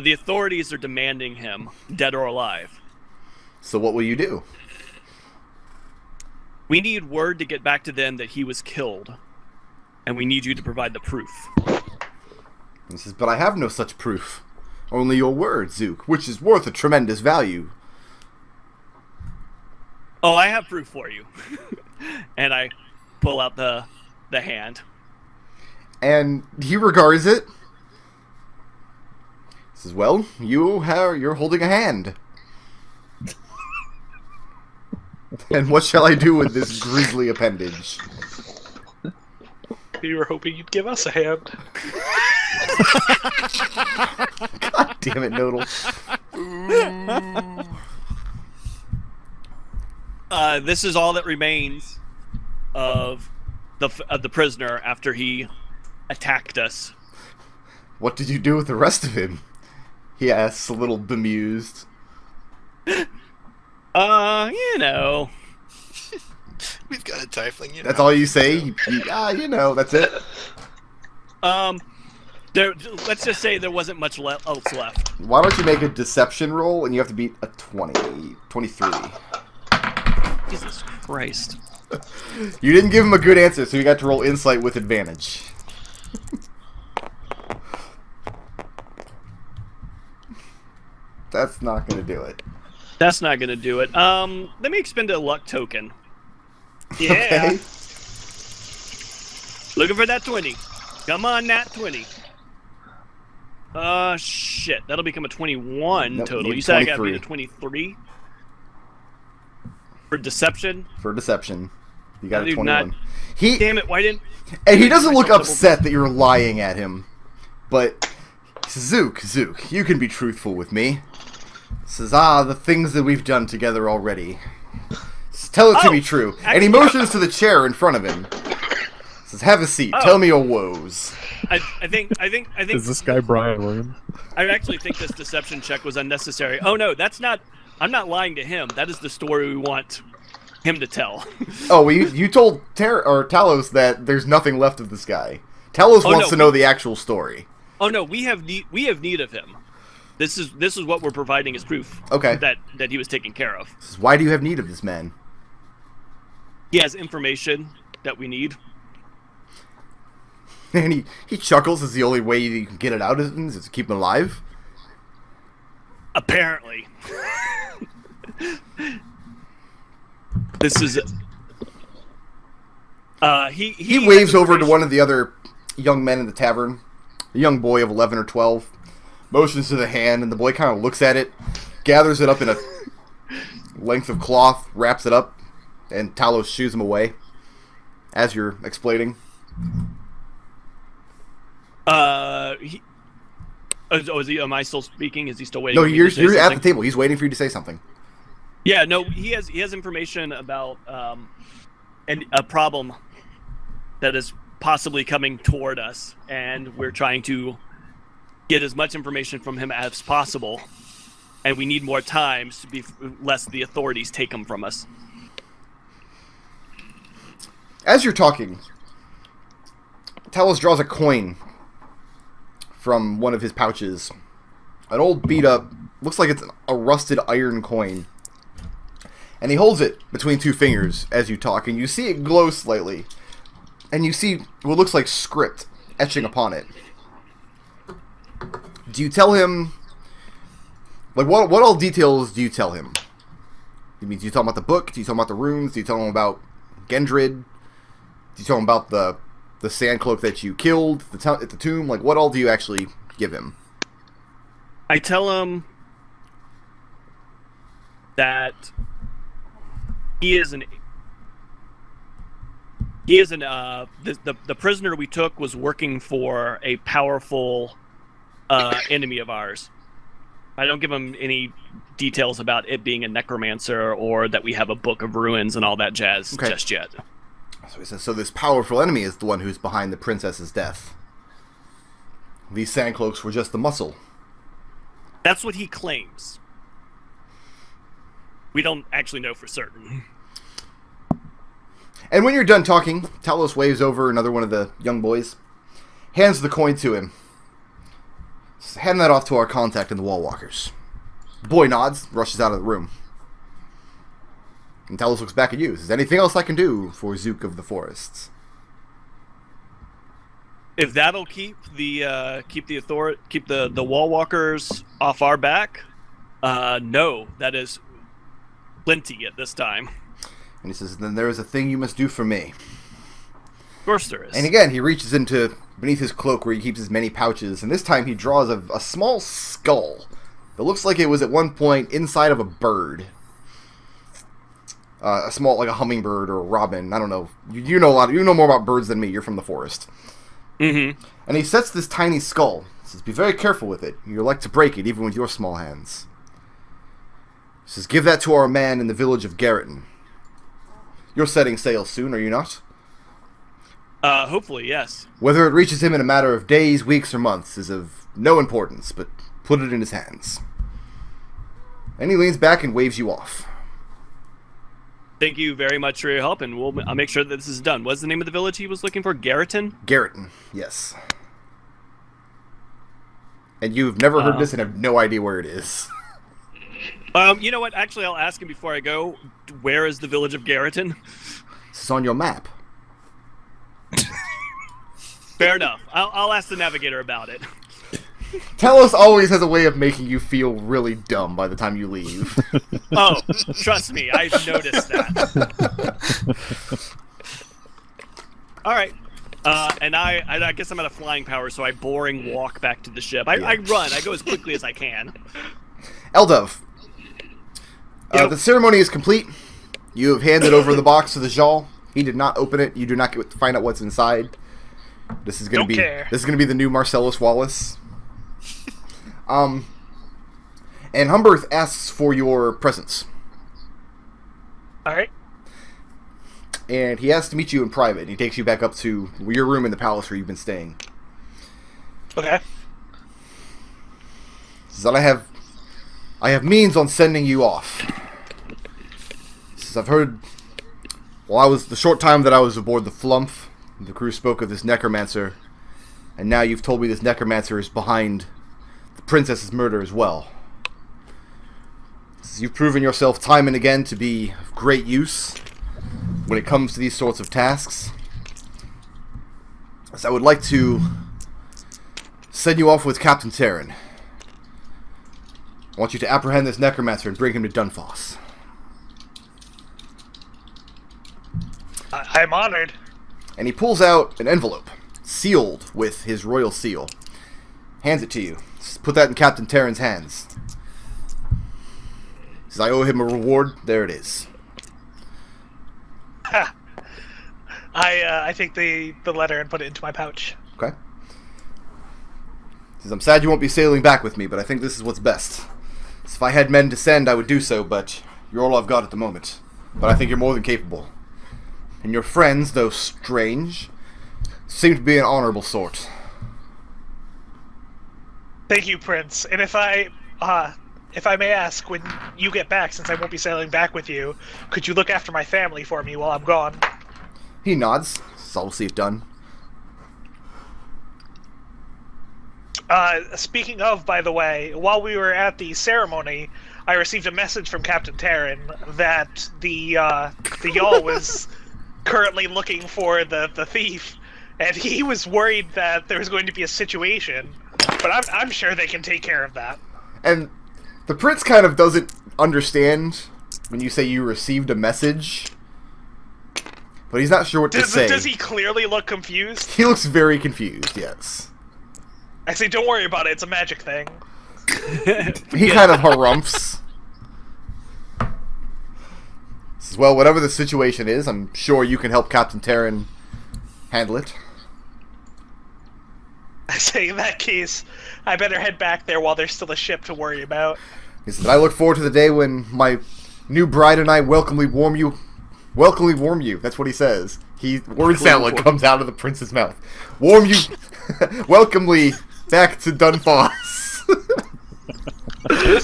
the authorities are demanding him, dead or alive. So what will you do? We need word to get back to them that he was killed, and we need you to provide the proof. He says, but I have no such proof. Only your word, Zook, which is worth a tremendous value. Oh, I have proof for you. And I pull out the hand. And he regards it. He says, well, you're holding a hand. And what shall I do with this grisly appendage? We were hoping you'd give us a hand. God damn it, Nodal. This is all that remains of the prisoner after he attacked us. What did you do with the rest of him? He asks, a little bemused. You know. We've got a Tiefling, you know. That's all you say? You know, that's it? Let's just say there wasn't much else left. Why don't you make a deception roll, and you have to beat a 23. Jesus Christ. You didn't give him a good answer, so you got to roll insight with advantage. That's not going to do it. That's not going to do it. Let me expend a luck token. Yeah. Okay. Looking for that 20. Come on, nat 20. Shit. That'll become a 21 Nope, total. need You said I got to 23. be a 23? For deception? For deception. You got I a do 21. not- He Damn it, why didn't... And he doesn't look myself upset that you're lying at him. But, he says, Zook, you can be truthful with me. He says, the things that we've done together already. Says, tell it to be true. And he motions to the chair in front of him. Says, have a seat. Tell me your woes. I think... Is this guy Brian Williams? I actually think this deception check was unnecessary. Oh no, that's not... I'm not lying to him. That is the story we want him to tell. Oh, well, you told Talos that there's nothing left of this guy. Talos wants to know the actual story. Oh no, we have need of him. This is what we're providing as proof. Okay. That he was taken care of. Says, why do you have need of this man? He has information that we need. And he chuckles as the only way you can get it out of him is to keep him alive. Apparently. This is... He waves over to one of the other young men in the tavern. A young boy of 11 or 12. Motions to the hand, and the boy kind of looks at it, gathers it up in a length of cloth, wraps it up, and Talos shoos him away. As you're explaining. Am I still speaking? Is he still waiting? No, for me you're to say at something? the table. He's waiting for you to say something. Yeah, no, he has information about a problem that is possibly coming toward us, and we're trying to get as much information from him as possible, and we need more time to be lest the authorities take him from us. As you're talking, Talos draws a coin from one of his pouches. An old beat up, looks like it's a rusted iron coin. And he holds it between two fingers as you talk, and you see it glow slightly. And you see what looks like script etching upon it. Do you tell him... Like, what all details do you tell him? Do you tell him about the book? Do you tell him about the runes? Do you tell him about Gendrid? Do you tell him about the sand cloak that you killed at the tomb? Like, what all do you actually give him? I tell him that the prisoner we took was working for a powerful enemy of ours. I don't give him any details about it being a necromancer or that we have a book of ruins and all that jazz just yet. So he says, so this powerful enemy is the one who's behind the princess's death. These sandcloaks were just the muscle. That's what he claims. We don't actually know for certain. And when you're done talking, Talos waves over another one of the young boys, hands the coin to him. Hand that off to our contact in the Wall Walkers. The boy nods, rushes out of the room. And Talos looks back at you. Is there anything else I can do for Zook of the Forests? If that'll keep the Wall Walkers off our back, no, that is plenty at this time. And he says, then there is a thing you must do for me. Of course there is. And again, he reaches into beneath his cloak where he keeps his many pouches, and this time he draws a small skull that looks like it was at one point inside of a bird. A small, like a hummingbird or a robin. I don't know. You know more about birds than me. You're from the forest. Mm-hmm. And he sets this tiny skull. He says, be very careful with it. You're like to break it, even with your small hands. He says, give that to our man in the village of Garreton. You're setting sail soon, are you not? Hopefully, yes. Whether it reaches him in a matter of days, weeks, or months is of no importance, but put it in his hands. And he leans back and waves you off. Thank you very much for your help, and I'll make sure that this is done. What's the name of the village he was looking for? Garreton? Garreton, yes. And you've never heard this and have no idea where it is. You know what? Actually, I'll ask him before I go. Where is the village of Garreton? This is on your map. Fair enough. I'll ask the navigator about it. Talos always has a way of making you feel really dumb by the time you leave. Oh, trust me, I've noticed that. All right. And I guess I'm at a flying power, so I boring walk back to the ship. I run. I go as quickly as I can. Eldove. Yep. The ceremony is complete. You have handed over the box to the Jal. He did not open it. You do not get to find out what's inside. This is going to be the new Marcellus Wallace. And Humberth asks for your presence. All right. And he asks to meet you in private. He takes you back up to your room in the palace where you've been staying. Okay. He says, I have means on sending you off. He says, I've heard, the short time that I was aboard the Flumph, the crew spoke of this necromancer, and now you've told me this necromancer is behind the princess's murder as well. He says, you've proven yourself time and again to be of great use when it comes to these sorts of tasks. So I would like to send you off with Captain Tarin. I want you to apprehend this necromancer and bring him to Dunfoss. I'm honored. And he pulls out an envelope, sealed with his royal seal. Hands it to you. Just put that in Captain Tarin's hands. He says, I owe him a reward. There it is. I take the letter and put it into my pouch. Okay. He says, I'm sad you won't be sailing back with me, but I think this is what's best. So if I had men to send, I would do so, but you're all I've got at the moment. But I think you're more than capable. And your friends, though strange, seem to be an honorable sort. Thank you, Prince. And if I may ask, when you get back, since I won't be sailing back with you, could you look after my family for me while I'm gone? He nods. So we'll see it done. Speaking of, by the way, while we were at the ceremony, I received a message from Captain Tarin that the Yawl was currently looking for the thief, and he was worried that there was going to be a situation, but I'm sure they can take care of that. And the prince kind of doesn't understand when you say you received a message, but he's not sure what to say. Does he clearly look confused? He looks very confused, yes. I say, don't worry about it, it's a magic thing. He kind of harumphs. Says, well, whatever the situation is, I'm sure you can help Captain Tarin handle it. I say, in that case, I better head back there while there's still a ship to worry about. He said, I look forward to the day when my new bride and I welcomely warm you. Welcomely warm you. That's what he says. Word salad comes out of the prince's mouth. Warm you welcomely back to Dunfoss. Did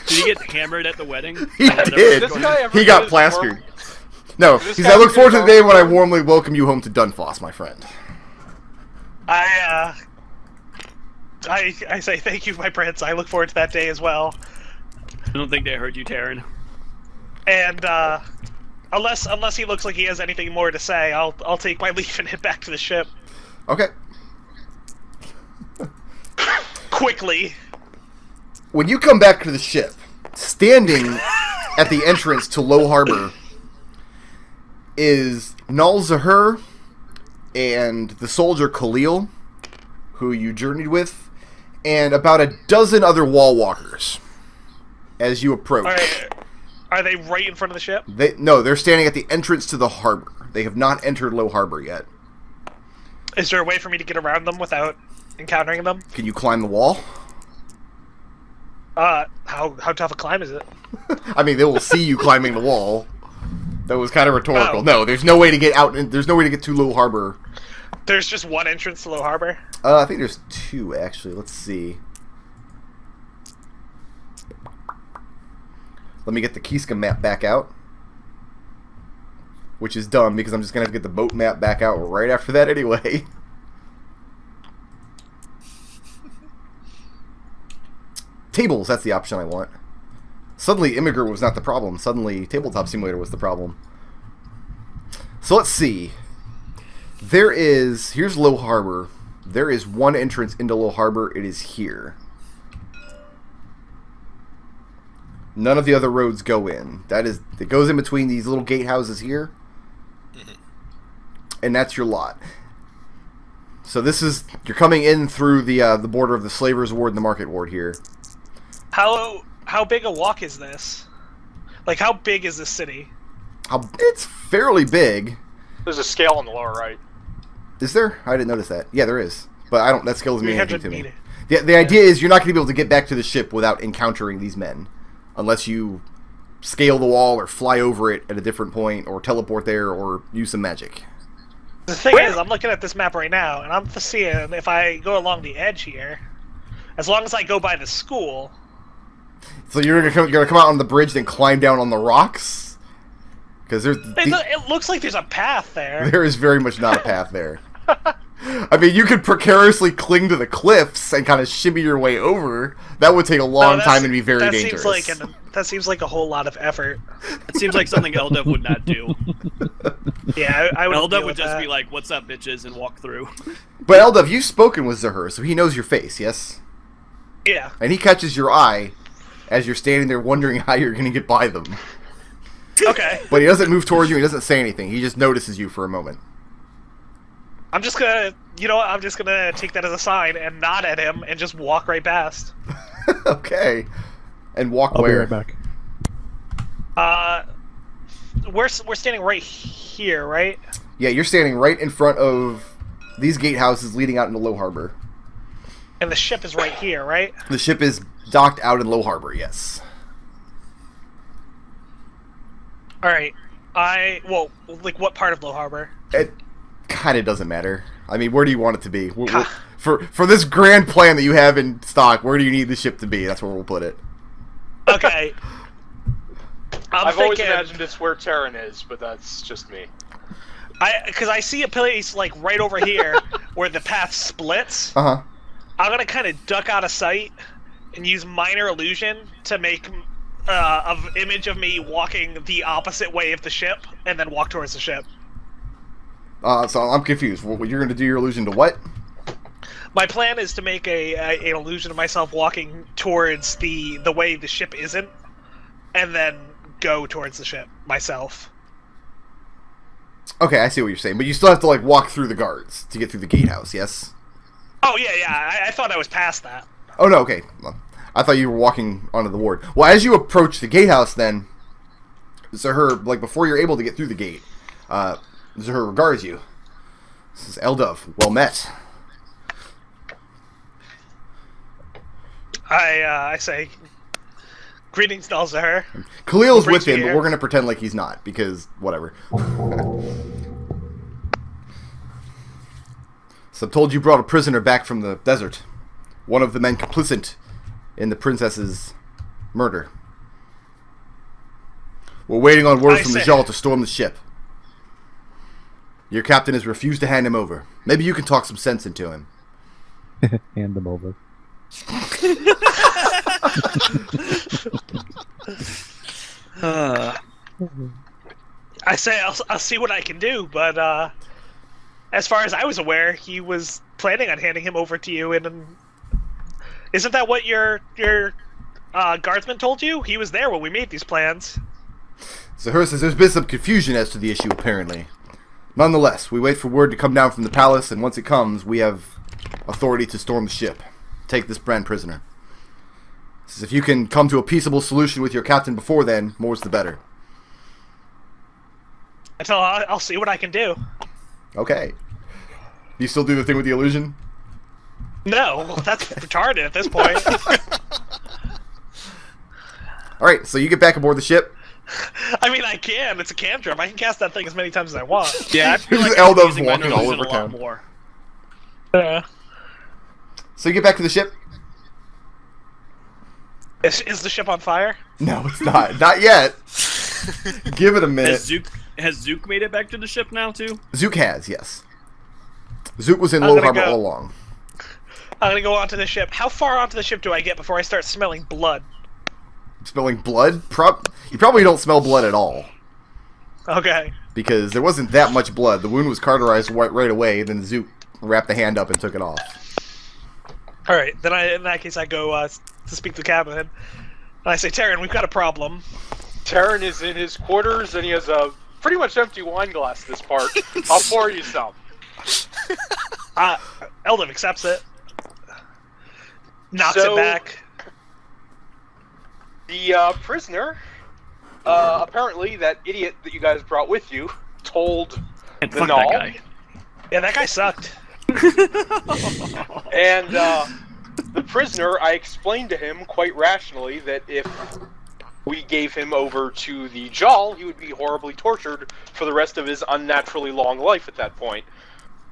he get hammered at the wedding? He did. This guy ever He get got his plastered. worm? No, This he guy said, I look ever forward to get the his day when I worm? warmly welcome you home to Dunfoss, my friend. I say thank you, my prince. I look forward to that day as well. I don't think they heard you, Tarin. And unless he looks like he has anything more to say, I'll take my leave and head back to the ship Okay. quickly. When you come back to the ship, standing at the entrance to Low Harbor is Nal Zahur and the soldier Khalil, who you journeyed with, and about a dozen other wall walkers as you approach. Are they right in front of the ship? No, they're standing at the entrance to the harbor. They have not entered Low Harbor yet. Is there a way for me to get around them without encountering them? Can you climb the wall? How tough a climb is it? I mean, they will see you climbing the wall. That was kind of rhetorical. Oh. No, there's no way to get out. There's no way to get to Low Harbor. There's just one entrance to Low Harbor? I think there's two, actually. Let's see. Let me get the Kiska map back out. Which is dumb, because I'm just going to have to get the boat map back out right after that anyway. Tables, that's the option I want. Suddenly, Immigrant was not the problem. Suddenly, Tabletop Simulator was the problem. So let's see. Here's Low Harbor. There is one entrance into Low Harbor. It is here. None of the other roads go in. It goes in between these little gatehouses here. And that's your lot. So you're coming in through the border of the Slavers Ward and the Market Ward here. How big a walk is this? Like, how big is this city? It's fairly big. There's a scale on the lower right. Is there? I didn't notice that. Yeah, there is. But that skill doesn't mean anything to 300 me. meters. The idea is you're not going to be able to get back to the ship without encountering these men. Unless you scale the wall or fly over it at a different point or teleport there or use some magic. The thing is, I'm looking at this map right now, and I'm seeing if I go along the edge here, as long as I go by the school... So you're gonna come out on the bridge, then climb down on the rocks? Because It looks like there's a path there. There is very much not a path there. I mean, you could precariously cling to the cliffs and kind of shimmy your way over. That would take a long time and be very dangerous. That seems like a whole lot of effort. It seems like something Eldove would not do. Yeah, I would. Eldove would just be like, "What's up, bitches?" and walk through. But Eldove, you've spoken with Zahur, so he knows your face, yes? Yeah. And he catches your eye as you're standing there wondering how you're going to get by them. Okay. But he doesn't move towards you, he doesn't say anything. He just notices you for a moment. I'm just gonna, I'm just gonna take that as a sign and nod at him and just walk right past. Okay. And walk I'll where? be right back. We're standing right here, right? Yeah, you're standing right in front of these gatehouses leading out into Low Harbor. And the ship is right here, right? The ship is docked out in Low Harbor, yes. Alright. What part of Low Harbor? It kind of doesn't matter. I mean, where do you want it to be? For this grand plan that you have in stock, where do you need the ship to be? That's where we'll put it. Okay. I've always imagined it's where Tarin is, but that's just me. Because I see a place, like, right over here where the path splits. Uh-huh. I'm gonna kind of duck out of sight and use Minor Illusion to make an image of me walking the opposite way of the ship, and then walk towards the ship. So I'm confused. You're going to do your illusion to what? My plan is to make an illusion of myself walking towards the way the ship isn't, and then go towards the ship myself. Okay, I see what you're saying, but you still have to like walk through the guards to get through the gatehouse. Yes. Oh yeah. I thought I was past that. Oh no. Okay. I thought you were walking onto the ward. Well, as you approach the gatehouse, then Zahur, like before you're able to get through the gate, Zahur regards you. This is Eldove. Well met. I say, greetings, Dalzahar. Khalil's Brings with him, me but here. we're going to pretend like he's not, because whatever. So I'm told you brought a prisoner back from the desert. One of the men complicit in the princess's murder. We're waiting on word from the Jarl to storm the ship. Your captain has refused to hand him over. Maybe you can talk some sense into him. Hand them over. I say I'll see what I can do, but as far as I was aware, he was planning on handing him over to you. And isn't that what your guardsman told you? He was there when we made these plans. Zahir says there's been some confusion as to the issue, apparently. Nonetheless, we wait for word to come down from the palace, and once it comes, we have authority to storm the ship. Take this brand prisoner. Says if you can come to a peaceable solution with your captain before then, more's the better. I'll see what I can do. Okay. You still do the thing with the illusion? No, that's retarded at this point. Alright, so you get back aboard the ship. I mean, I can. It's a cantrip. I can cast that thing as many times as I want. Yeah, I feel like Eldove's using my walking all illusion over a lot town. more. So you get back to the ship? Is the ship on fire? No, it's not. Not yet. Give it a minute. Has Zook made it back to the ship now too? Zook has, yes. Zook was in I'm Low gonna Harbor go. all along. I'm gonna go onto the ship. How far onto the ship do I get before I start smelling blood? Smelling blood? You probably don't smell blood at all. Okay. Because there wasn't that much blood. The wound was cauterized right away, then Zook wrapped the hand up and took it off. Alright, then in that case I go to speak to the captain. And I say, Tarin, we've got a problem. Tarin is in his quarters, and he has a pretty much empty wine glass this part. I'll pour you some. Eldove accepts it. Knocks it back. The prisoner, apparently that idiot that you guys brought with you, told And the fuck Gnaw, that guy. Yeah, that guy sucked. and the prisoner, I explained to him quite rationally that if we gave him over to the Jarl, he would be horribly tortured for the rest of his unnaturally long life at that point.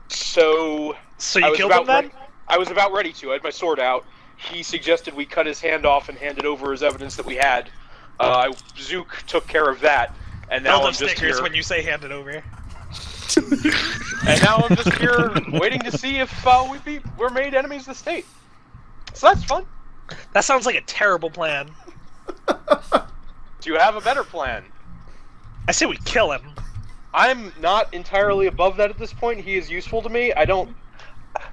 So you killed him then? I was about ready to. I had my sword out. He suggested we cut his hand off and hand it over as evidence that we had. Zook took care of that, and now I'm Eldove just stickers here. when you say hand it over. And now I'm just here waiting to see if we're made enemies of the state. So that's fun. That sounds like a terrible plan. Do you have a better plan? I say we kill him. I'm not entirely above that at this point. He is useful to me.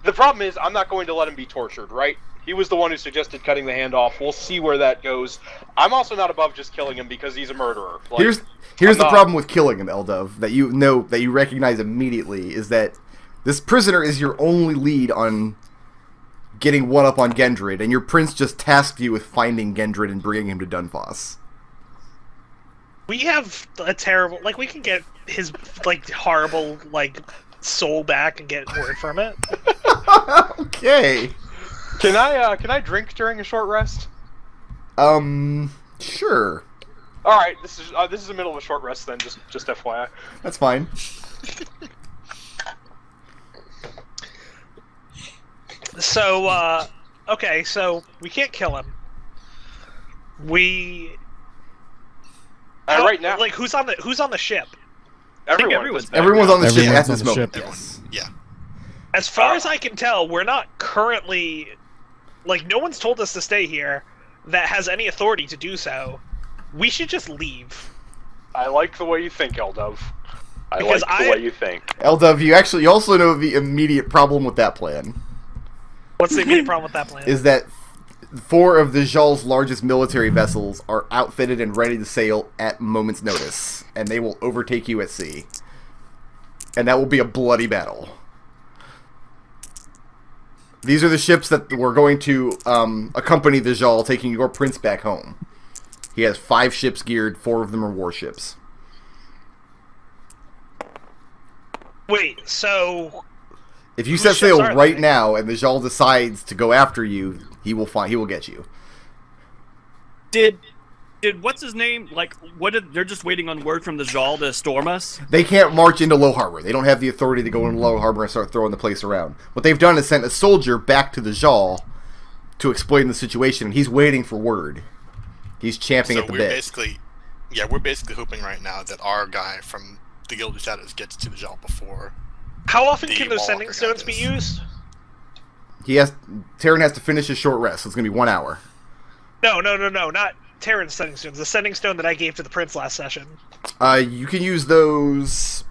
The problem is, I'm not going to let him be tortured, right? He was the one who suggested cutting the hand off. We'll see where that goes. I'm also not above just killing him because he's a murderer. Like, Here's the problem with killing him, Eldove, that you recognize immediately, is that this prisoner is your only lead on getting one up on Gendrid, and your prince just tasked you with finding Gendrid and bringing him to Dunfoss. We have a terrible... Like, we can get his, like, horrible, like, soul back and get word from it. Okay. Can I drink during a short rest? Sure. All right, this is the middle of a short rest then. Just FYI. That's fine. So, okay, so we can't kill him. Right now, like, who's on the ship? everyone's Everyone's on the ship Everyone's at on this the moment. ship. Yes. Yeah. As far as I can tell, we're not currently... Like, no one's told us to stay here that has any authority to do so. We should just leave. I like the way you think, Eldove. Because the way you think. Eldove, you also know the immediate problem with that plan. What's the immediate problem with that plan? Is that 4 of the Jarl's largest military vessels are outfitted and ready to sail at moment's notice, and they will overtake you at sea. And that will be a bloody battle. These are the ships that were going to accompany the Jarl, taking your prince back home. He has 5 ships geared, 4 of them are warships. Wait, so If you set sail are right they? now and the Jarl decides to go after you, he will get you. Did what's his name? Like, they're just waiting on word from the Jarl to storm us? They can't march into Low Harbor. They don't have the authority to go into Low Harbor and start throwing the place around. What they've done is sent a soldier back to the Jarl to explain the situation, and he's waiting for word. He's champing at the bit. We're basically hoping right now that our guy from the Guild of Shadows gets to the Jarl before. How often The can those sending Warlock stones be guys. used? Tarin has to finish his short rest, so it's going to be 1 hour. No, not Tarin's sending stones. The sending stone that I gave to the prince last session. You can use those...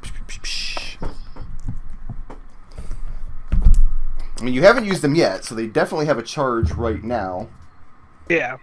I mean, you haven't used them yet, so they definitely have a charge right now. Yeah.